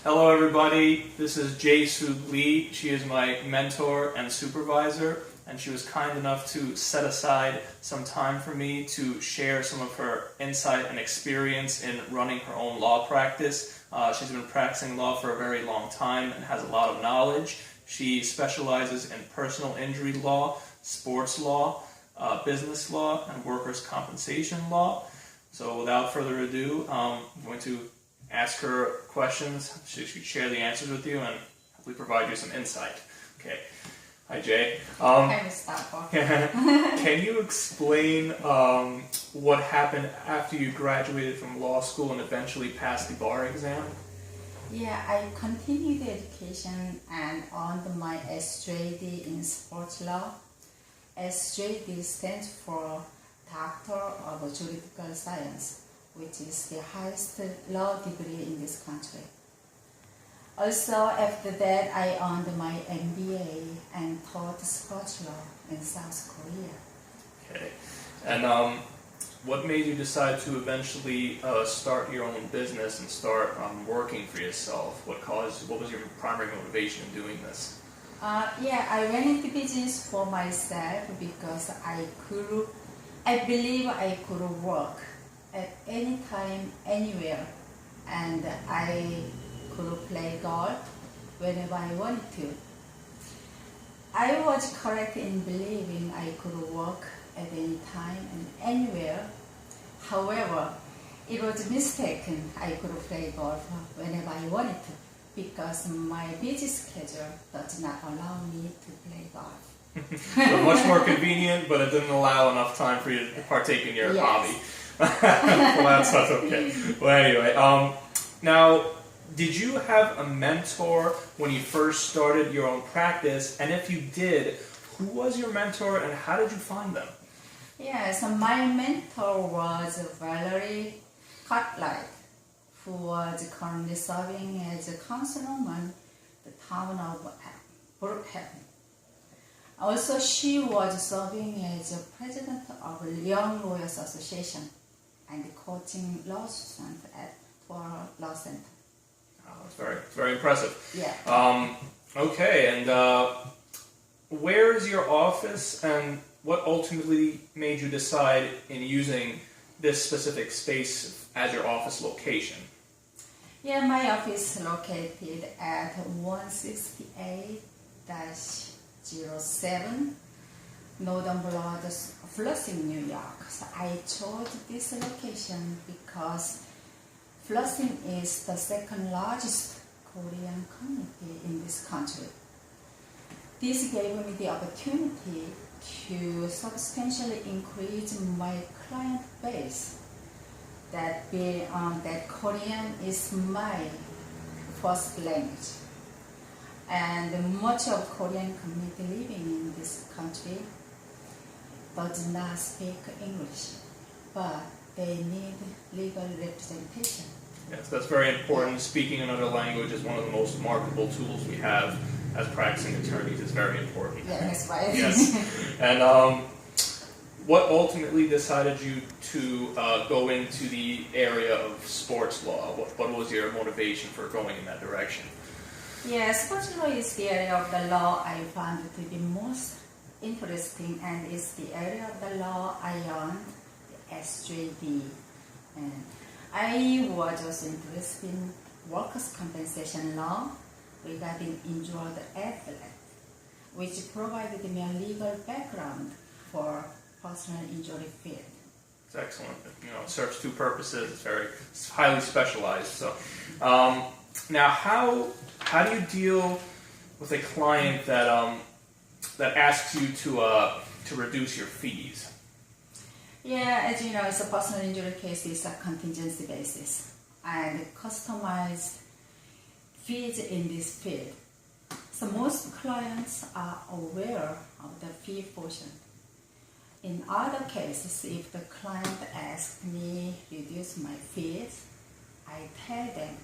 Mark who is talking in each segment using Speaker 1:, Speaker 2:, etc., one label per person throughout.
Speaker 1: Hello everybody, this is Jae Soo Lee. She is my mentor and supervisor, and she was kind enough to set aside some time for me to share some of her insight and experience in running her own law practice. She's been practicing law for a very long time and has a lot of knowledge. She specializes in personal injury law, sports law, business law, and workers' compensation law. So without further ado, I'm going to ask her questions. She should share the answers with you and hopefully provide you some insight. Okay. Hi, Jay.
Speaker 2: Hi, Mustafa.
Speaker 1: Can you explain what happened after you graduated from law school and eventually passed the bar exam?
Speaker 2: Yeah, I continued education and earned my SJD in sports law. SJD stands for Doctor of Juridical Science, which is the highest law degree in this country. Also, after that, I earned my MBA and taught sports law in South Korea.
Speaker 1: Okay. And what made you decide to eventually start your own business and start working for yourself? What was your primary motivation in doing this?
Speaker 2: I went into business for myself because I believe I could work at any time, anywhere, and I could play golf whenever I wanted to. I was correct in believing I could work at any time and anywhere. However, it was mistaken I could play golf whenever I wanted to because my busy schedule does not allow me to play golf.
Speaker 1: So much more convenient, but it didn't allow enough time for you to partake in your hobby. Well, that's okay. Well, anyway, now, did you have a mentor when you first started your own practice? And if you did, who was your mentor and how did you find them?
Speaker 2: Yeah, so my mentor was Valerie Cartwright, who was currently serving as a councilwoman in the town of Brookhaven. Also, she was serving as a president of the Young Lawyers Association and coaching law students at Florida Law Center.
Speaker 1: Oh, that's very impressive.
Speaker 2: Yeah.
Speaker 1: Okay, and where is your office, and what ultimately made you decide in using this specific space as your office location?
Speaker 2: Yeah, my office is located at 168-07 Northern Boulevard, Flushing, New York. So I chose this location because Flushing is the second largest Korean community in this country. This gave me the opportunity to substantially increase my client base. That Korean is my first language. And much of Korean community living in this country does not speak English, but they need legal representation.
Speaker 1: Yes, that's very important. Speaking another language is one of the most marketable tools we have as practicing attorneys. It's very important.
Speaker 2: Yeah, that's right.
Speaker 1: Yes. And what ultimately decided you to go into the area of sports law? What was your motivation for going in that direction?
Speaker 2: Yeah, sports law is the area of the law I found to be most interesting, and it's the area of the law I earned the SJD. And I was also interested in workers' compensation law regarding injured athletes, which provided me a legal background for personal injury field.
Speaker 1: It's excellent. It serves two purposes. It's highly specialized. So, now how do you deal with a client that asks you to reduce your fees?
Speaker 2: Yeah, as you know, it's a personal injury case is a contingency basis and customized fees in this field. So most clients are aware of the fee portion. In other cases, if the client asks me to reduce my fees, I tell them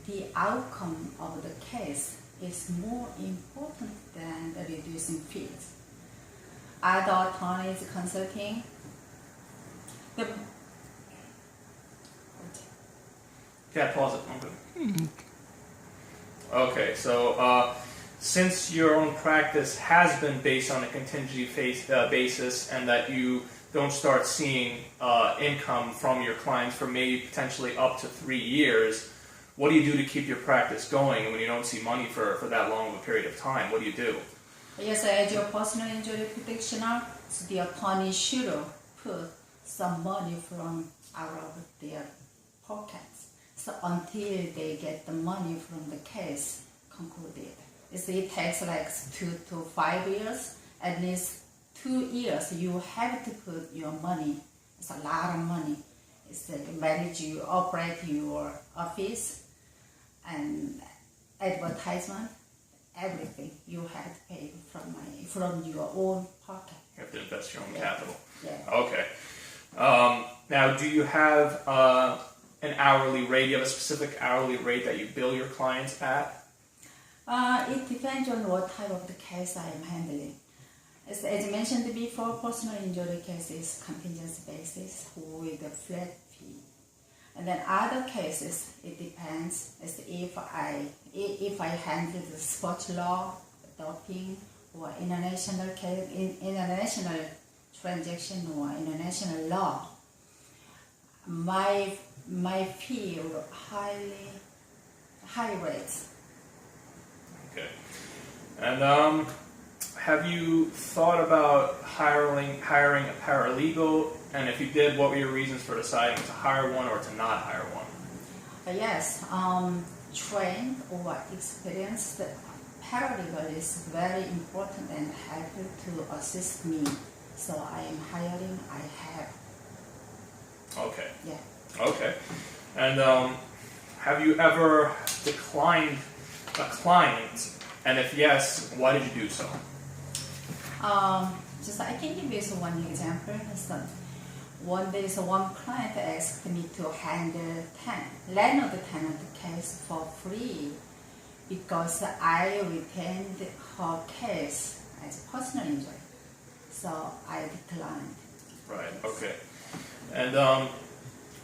Speaker 2: the outcome of the case is more important than the reducing fees. Other attorneys consulting,
Speaker 1: Yeah, pause it. Okay, so since your own practice has been based on a contingency basis and that you don't start seeing income from your clients for maybe potentially up to 3 years, what do you do to keep your practice going when you don't see money for that long of a period of time? What do you do?
Speaker 2: Yes, as your personal injury practitioner, the attorney should put some money from out of their pockets. So until they get the money from the case concluded. It takes like 2 to 5 years, at least 2 years you have to put your money. It's a lot of money. It's like manage you operate your office and advertisement, everything you have to pay from your own pocket.
Speaker 1: You have to invest your own capital.
Speaker 2: Yeah.
Speaker 1: Okay. Now, do you have an hourly rate? Do you have a specific hourly rate that you bill your clients at?
Speaker 2: It depends on what type of the case I am handling. As I mentioned before, personal injury cases contingency basis with a flat fee. And then other cases, it depends. As if I handle the sports law, doping, or international transaction or international law, my fee will high rates.
Speaker 1: Okay. And have you thought about hiring a paralegal? And if you did, what were your reasons for deciding to hire one or to not hire one?
Speaker 2: Yes, trained or experienced paralegal is very important and helpful to assist me. So I am hiring. I have.
Speaker 1: Okay.
Speaker 2: Yeah.
Speaker 1: Okay. And have you ever declined a client? And if yes, why did you do so?
Speaker 2: Just I can give you one example. So one day, one client asked me to handle land of the tenant case for free because I retained her case as personal injury. So I declined.
Speaker 1: Right. Okay. And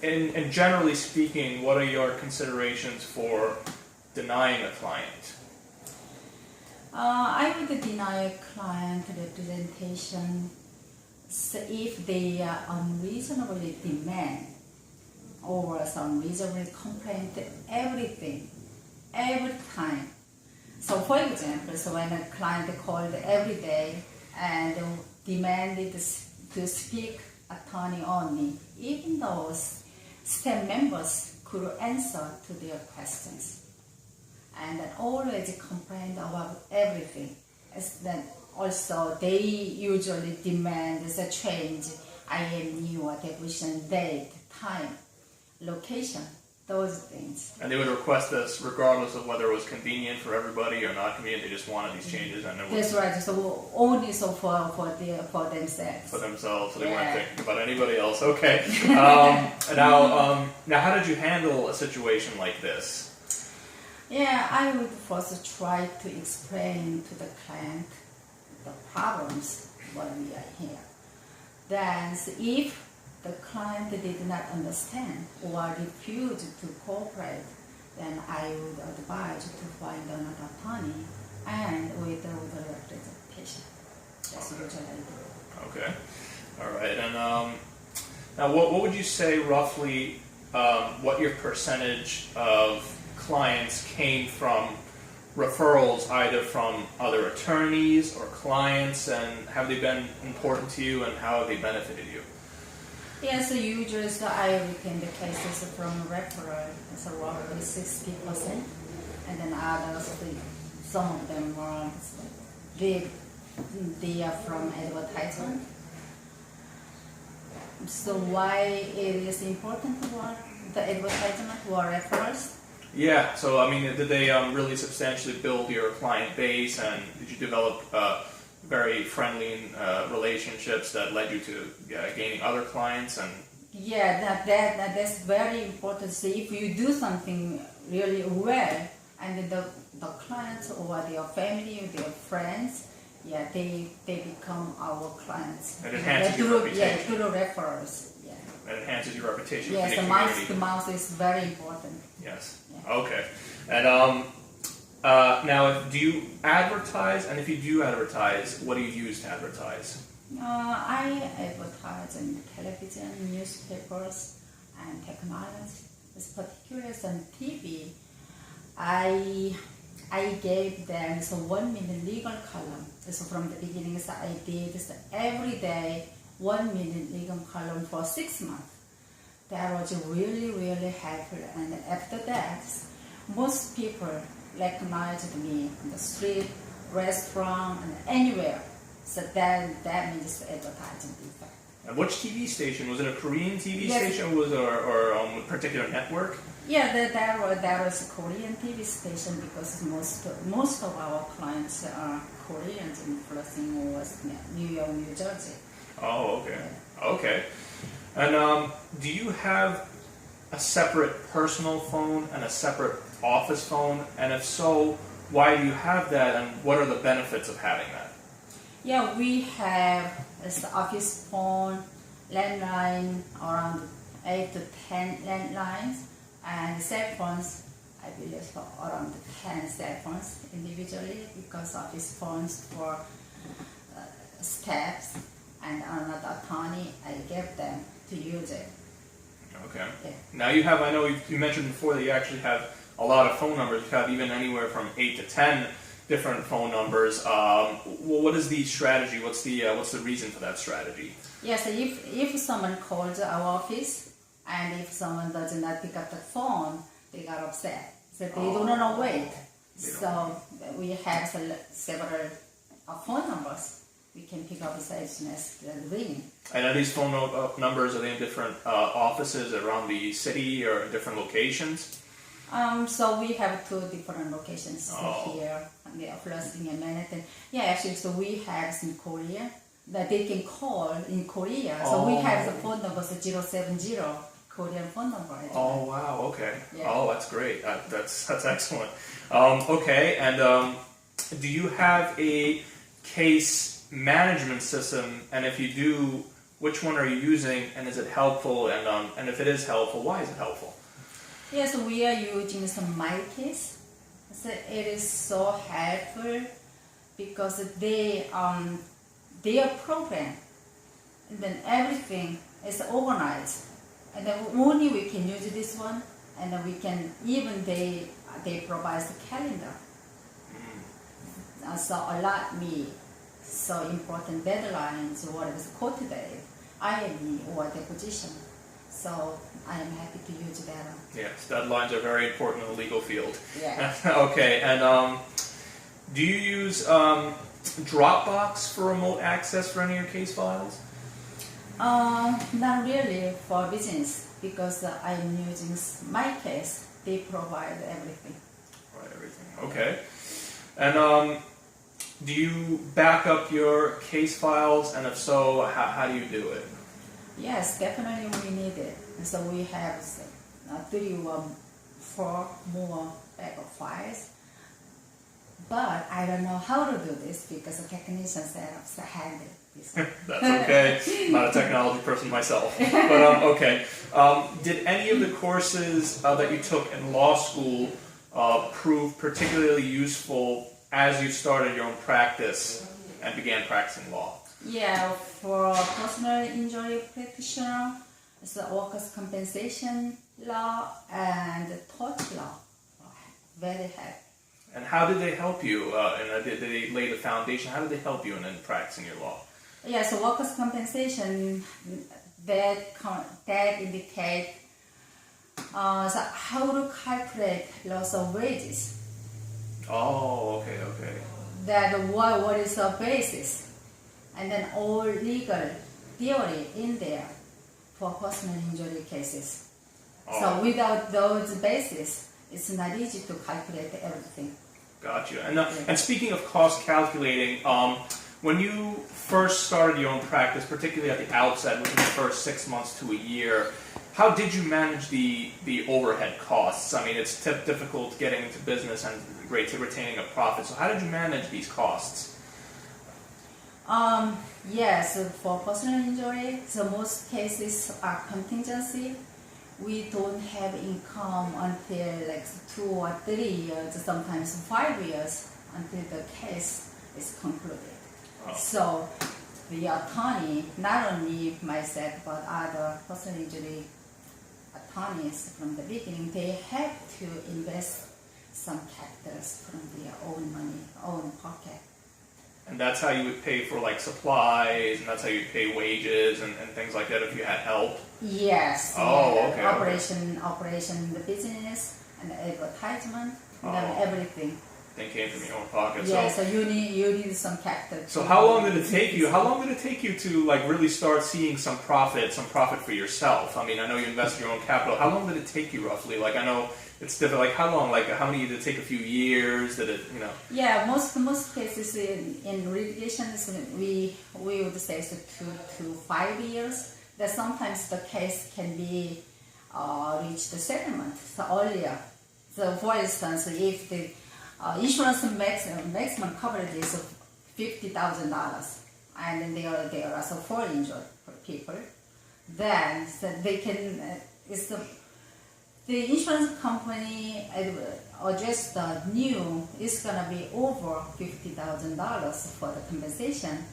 Speaker 1: in generally speaking, what are your considerations for denying a client?
Speaker 2: I would deny a client representation if they unreasonably demand or unreasonably complain everything, every time. So for example, when a client called every day and demanded to speak attorney only, even those staff members could answer to their questions. And then always complained about everything. As then also they usually demand the change, IMU, deposition date, time, location, those things.
Speaker 1: And they would request this regardless of whether it was convenient for everybody or not convenient. They just wanted these changes, and
Speaker 2: that's right. So only for themselves.
Speaker 1: For themselves, so they
Speaker 2: Yeah.
Speaker 1: weren't thinking about anybody else. Okay. Now, how did you handle a situation like this?
Speaker 2: Yeah, I would first try to explain to the client the problems when we are here. Then, if the client did not understand or refused to cooperate, then I would advise to find another attorney and with the representation. That's usually I do.
Speaker 1: Okay. All right. And now, what would you say roughly? What your percentage of clients came from referrals, either from other attorneys or clients, and have they been important to you, and how have they benefited you?
Speaker 2: Yes, usually I retain the cases from referral, so roughly 60%, and then others, some of them are they are from advertisement. So why it is important to work the advertisement or referrals?
Speaker 1: Yeah, so I mean, did they really substantially build your client base, and did you develop very friendly relationships that led you to gaining other clients? And
Speaker 2: yeah, that's very important. So if you do something really well, and the clients or their family or their friends, yeah, they become our clients.
Speaker 1: It enhances your reputation.
Speaker 2: Yeah, through referrals.
Speaker 1: It enhances your reputation.
Speaker 2: Yes,
Speaker 1: in
Speaker 2: the
Speaker 1: community.
Speaker 2: mouth is very important.
Speaker 1: Yes.
Speaker 2: Yeah.
Speaker 1: Okay. And do you advertise? And if you do advertise, what do you use to advertise?
Speaker 2: I advertise in television, newspapers, and technology. It's particularly on TV. I gave them 1 minute legal column. So from the beginning, so I did every day 1 minute legal column for 6 months. That was really, really helpful. And after that, most people recognized me in the street, restaurant, and anywhere. So that means advertising effect.
Speaker 1: And which TV station? Was it a Korean TV
Speaker 2: Yes.
Speaker 1: station or a particular network?
Speaker 2: Yeah, that was a Korean TV station because most of our clients are Koreans in Flushing or New York, New Jersey.
Speaker 1: Oh, okay.
Speaker 2: Yeah.
Speaker 1: Okay. And do you have a separate personal phone and a separate office phone? And if so, why do you have that, and what are the benefits of having that?
Speaker 2: Yeah, we have the office phone, landline, around 8 to 10 landlines, and cell phones, I believe around 10 cell phones individually, because office phones for staffs and another attorney, I gave them to use it.
Speaker 1: Okay.
Speaker 2: Yeah.
Speaker 1: Now I know you mentioned before that you actually have a lot of phone numbers. You have even anywhere from 8 to 10 different phone numbers. What is the strategy? What's the reason for that strategy?
Speaker 2: Yes, if someone calls our office and if someone does not pick up the phone, they got upset. So they do not wait. So we have several phone numbers. We can pick up as soon as the ring.
Speaker 1: And are these phone numbers, are they in different offices around the city or in different locations?
Speaker 2: So we have 2 different locations here. They are Flushing and Manhattan. Yeah, actually, so we have in Korea that they can call in Korea. So we have the phone number 070 Korean phone number.
Speaker 1: Oh wow, okay.
Speaker 2: Yeah.
Speaker 1: Oh, that's great. That's excellent. Okay, and do you have a case management system? And if you do, which one are you using? And is it helpful? And if it is helpful, why is it helpful?
Speaker 2: Yes, we are using some MyCase. So it is so helpful because they are programmed, and then everything is organized, and then only we can use this one, and then we can even they provide the calendar. So allow me so important deadlines, what is called today, IME or deposition. So I am happy to use that.
Speaker 1: Yes, deadlines are very important in the legal field.
Speaker 2: Yeah.
Speaker 1: Okay, and do you use Dropbox for remote access for any of your case files?
Speaker 2: Not really for business because I'm using MyCase. They provide everything.
Speaker 1: Right, everything. Okay. And do you back up your case files? And if so, how do you do it?
Speaker 2: Yes, definitely we need it. And so we have 4 more backup files. But I don't know how to do this because the technicians set up the handle.
Speaker 1: That's okay. Not a technology person myself. But okay. Did any of the courses that you took in law school prove particularly useful as you started your own practice and began practicing law?
Speaker 2: Yeah, for personal injury practitioner, it's the workers' compensation law and tort law. Very helpful.
Speaker 1: And how did they help you? And did they lay the foundation? How did they help you in practicing your law?
Speaker 2: Yeah, so workers' compensation, that indicate so how to calculate loss of wages.
Speaker 1: Oh, okay.
Speaker 2: That what is the basis, and then all legal theory in there for personal injury cases.
Speaker 1: Oh.
Speaker 2: So without those bases, it's not easy to calculate everything.
Speaker 1: Gotcha. And speaking of cost calculating, when you first started your own practice, particularly at the outset, within the first 6 months to a year, how did you manage the overhead costs? I mean, it's difficult getting into business and great to retaining a profit. So how did you manage these costs?
Speaker 2: Yes, for personal injury, so most cases are contingency, we don't have income until like 2 or 3 years, sometimes 5 years until the case is concluded.
Speaker 1: Oh.
Speaker 2: So the attorney, not only myself but other personal injury attorneys from the beginning, they have to invest some capitals from their own money, own pocket.
Speaker 1: And that's how you would pay for like supplies, and that's how you'd pay wages and things like that if you had help?
Speaker 2: Yes.
Speaker 1: Oh,
Speaker 2: yeah,
Speaker 1: okay.
Speaker 2: Operation, the business and the advertisement, and then everything.
Speaker 1: They came from your own pocket.
Speaker 2: Yeah, so you need some capital.
Speaker 1: So how long did it take you? How long did it take you to like really start seeing some profit for yourself? I mean, I know you invested your own capital. How long did it take you roughly? Like I know it's different. Like how long? Like how many did it take? A few years? Did it? You know?
Speaker 2: Yeah, most cases in litigation we would say so 2 to 5 years. That sometimes the case can be reached the settlement earlier. So for instance, if the insurance maximum coverage is $50,000, and then there are so 4 injured people, then so they can the insurance company adjust the new is gonna be over $50,000 for the compensation,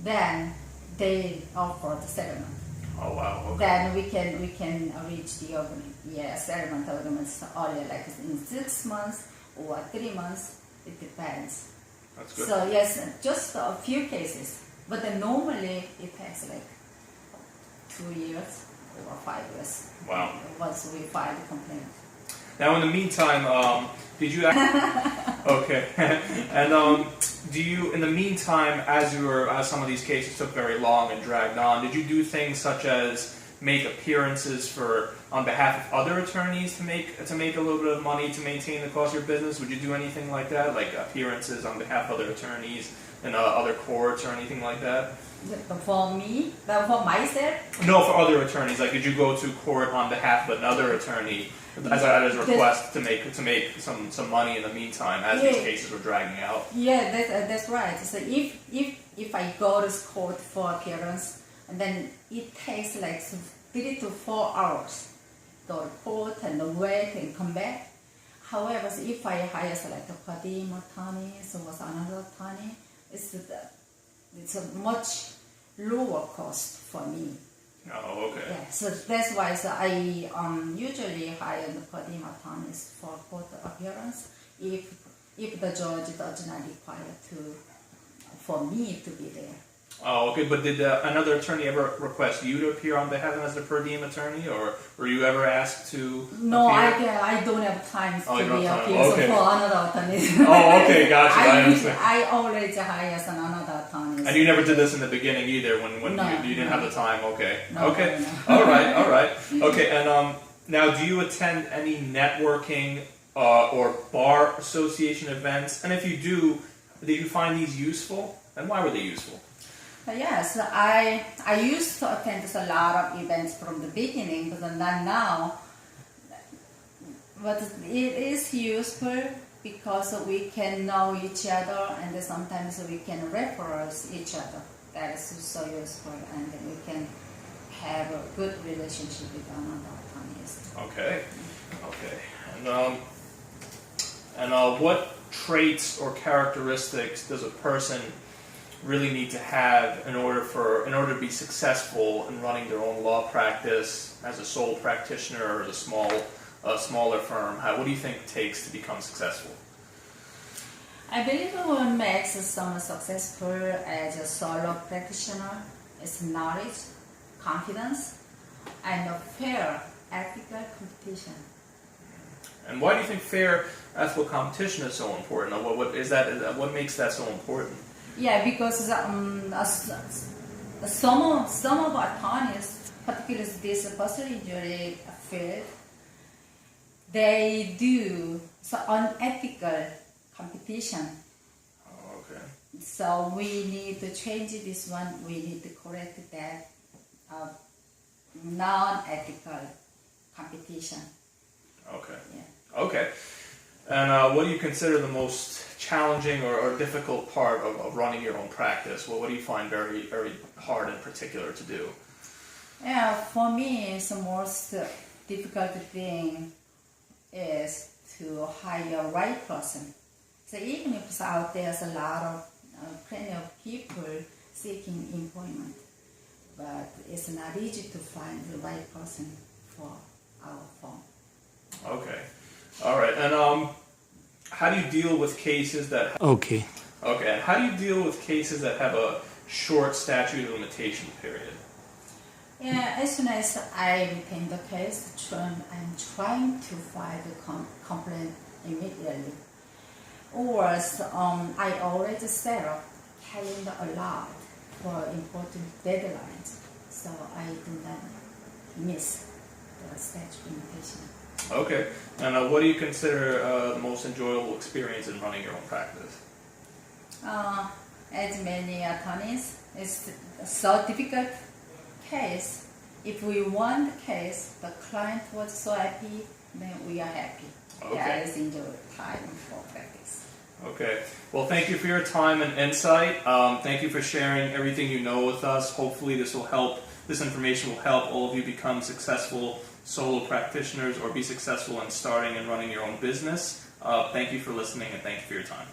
Speaker 2: then they offer the settlement.
Speaker 1: Oh wow. Okay.
Speaker 2: Then we can reach the settlement agreements earlier, like in 6 months or 3 months. It depends.
Speaker 1: That's good.
Speaker 2: So yes, just a few cases, but then normally it takes like 2 years or 5 years.
Speaker 1: Wow.
Speaker 2: Once we file the complaint.
Speaker 1: Now, in the meantime, did you? Okay. And do you, in the meantime, as some of these cases took very long and dragged on, did you do things such as make appearances on behalf of other attorneys to make a little bit of money to maintain the cost of your business? Would you do anything like that, like appearances on behalf of other attorneys in other courts or anything like that?
Speaker 2: For me, for myself?
Speaker 1: No, for other attorneys. Like, did you go to court on behalf of another attorney as a request to make some money in the meantime as these cases were dragging out?
Speaker 2: Yeah, that's right. So if I go to court for appearance, and then it takes like 3 to 4 hours to report and wait and come back. However, so if I hire like a per diem attorney, so was another attorney, it's a much lower cost for me.
Speaker 1: Oh, okay.
Speaker 2: Yeah, so that's why I usually hire the per diem attorneys for court appearance if the judge does not require for me to be there.
Speaker 1: Oh, okay. But did another attorney ever request you to appear on behalf of them as a per diem attorney, or were you ever asked to?
Speaker 2: No,
Speaker 1: appear?
Speaker 2: I don't have time to be
Speaker 1: Okay.
Speaker 2: for another attorney.
Speaker 1: Oh, okay, gotcha. I understand.
Speaker 2: I always hire another attorney.
Speaker 1: And you never did this in the beginning either, when
Speaker 2: No,
Speaker 1: you didn't have the time. Okay.
Speaker 2: No,
Speaker 1: okay.
Speaker 2: No.
Speaker 1: All right. Okay. And now, do you attend any networking or bar association events? And if you do you find these useful? And why were they useful?
Speaker 2: Yes, I used to attend a lot of events from the beginning, but not now. But it is useful because we can know each other, and sometimes we can refer each other. That is so useful, and we can have a good relationship with another attorneys.
Speaker 1: Okay. And what traits or characteristics does a person really need to have in order to be successful in running their own law practice as a sole practitioner or as a smaller firm? What do you think it takes to become successful?
Speaker 2: I believe what makes someone successful as a solo practitioner is knowledge, confidence, and a fair, ethical competition. And
Speaker 1: why do you think fair, ethical competition is so important? What makes that so important?
Speaker 2: Yeah, because some of attorneys, particularly this personal injury field, they do unethical competition.
Speaker 1: Oh, okay.
Speaker 2: So we need to change this one. We need to correct that non-ethical competition.
Speaker 1: Okay.
Speaker 2: Yeah.
Speaker 1: Okay. And what do you consider the most challenging or difficult part of running your own practice? Well, what do you find very, very hard in particular to do?
Speaker 2: Yeah, for me, it's the most difficult thing is to hire a right person. So even if out there's a lot of plenty of people seeking employment, but it's not easy to find the right person for our firm.
Speaker 1: Okay. All right. And how do you deal with cases that... Okay. Okay. And how do you deal with cases that have a short statute of limitation period?
Speaker 2: Yeah, as soon as I retain the case, I'm trying to file the complaint immediately. Or I already set up calendar allowed for important deadlines, so I do not miss the statute of limitation.
Speaker 1: Okay. And what do you consider the most enjoyable experience in running your own practice?
Speaker 2: As many attorneys, it's so difficult case. If we won the case, the client was so happy, then we are happy.
Speaker 1: Okay.
Speaker 2: Guys enjoy time for practice.
Speaker 1: Okay. Well, thank you for your time and insight. Thank you for sharing everything you know with us. Hopefully this will help, this information will help all of you become successful solo practitioners or be successful in starting and running your own business. Thank you for listening and thank you for your time.